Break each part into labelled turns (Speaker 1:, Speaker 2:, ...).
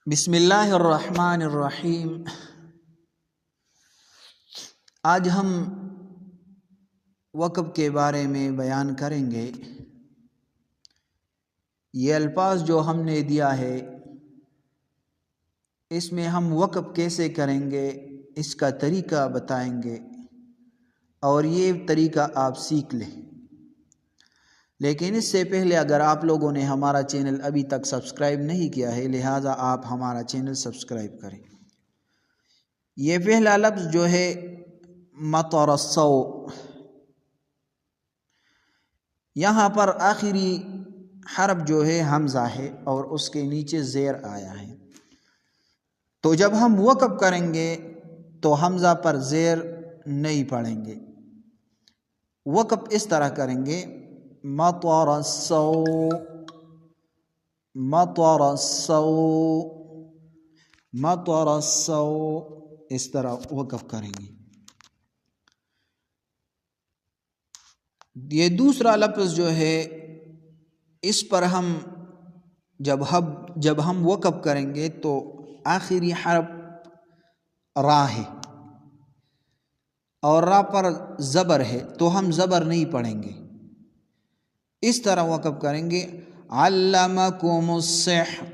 Speaker 1: بسم اللہ الرحمن الرحیم۔ آج ہم وقف کے بارے میں بیان کریں گے۔ یہ الفاظ جو ہم نے دیا ہے اس میں ہم وقف کیسے کریں گے اس کا طریقہ بتائیں گے، اور یہ طریقہ آپ سیکھ لیں۔ لیکن اس سے پہلے اگر آپ لوگوں نے ہمارا چینل ابھی تک سبسکرائب نہیں کیا ہے، لہٰذا آپ ہمارا چینل سبسکرائب کریں۔ یہ پہلا لفظ جو ہے مطر السو، یہاں پر آخری حرف جو ہے حمزہ ہے اور اس کے نیچے زیر آیا ہے، تو جب ہم وقف کریں گے تو حمزہ پر زیر نہیں پڑھیں گے، وقف اس طرح کریں گے مطر السو، مطر السو، مطر السو، اس طرح وقف کریں گے۔ یہ دوسرا لفظ جو ہے اس پر ہم جب ہم وقف کریں گے تو آخری حرف را ہے اور را پر زبر ہے، تو ہم زبر نہیں پڑھیں گے، اس طرح وقف کریں گے علمکم السحر،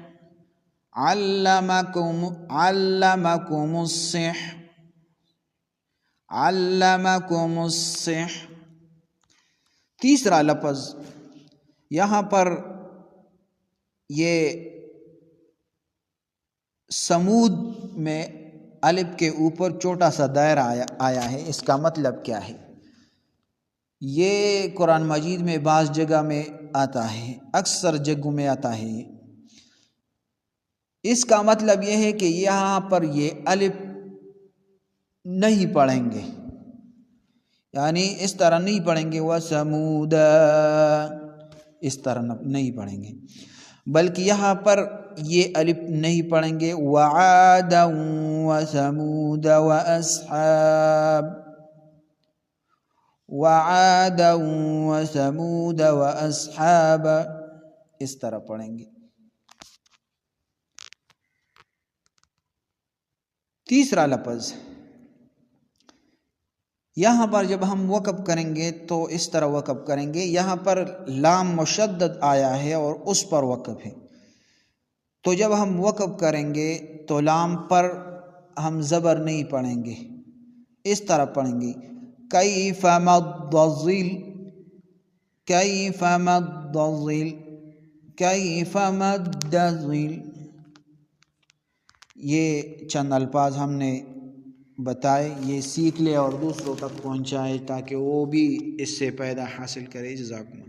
Speaker 1: علمکم، علمکم السحر، علمکم السحر۔ تیسرا لفظ یہاں پر یہ سمود میں الف کے اوپر چھوٹا سا دائرہ آیا ہے، اس کا مطلب کیا ہے؟ یہ قرآن مجید میں بعض جگہ میں آتا ہے، اکثر جگہوں میں آتا ہے۔ اس کا مطلب یہ ہے کہ یہاں پر یہ الف نہیں پڑھیں گے، یعنی اس طرح نہیں پڑھیں گے وَثَمُودَ، اس طرح نہیں پڑھیں گے، بلکہ یہاں پر یہ الف نہیں پڑھیں گے وَعَادًا وَثَمُودَ وَأَصْحَابَ، وَعَادًا وَثَمُودَ وَأَصْحَابَ، اس طرح پڑھیں گے۔ تیسرا لفظ یہاں پر جب ہم وقف کریں گے تو اس طرح وقف کریں گے، یہاں پر لام مشدد آیا ہے اور اس پر وقف ہے، تو جب ہم وقف کریں گے تو لام پر ہم زبر نہیں پڑھیں گے، اس طرح پڑھیں گے کیف مد الظل، کیف مد الظل، کیف مد الظل۔ یہ چند الفاظ ہم نے بتائے، یہ سیکھ لے اور دوسروں تک پہنچائے تاکہ وہ بھی اس سے فائدہ حاصل کرے۔ جزاکم اللہ۔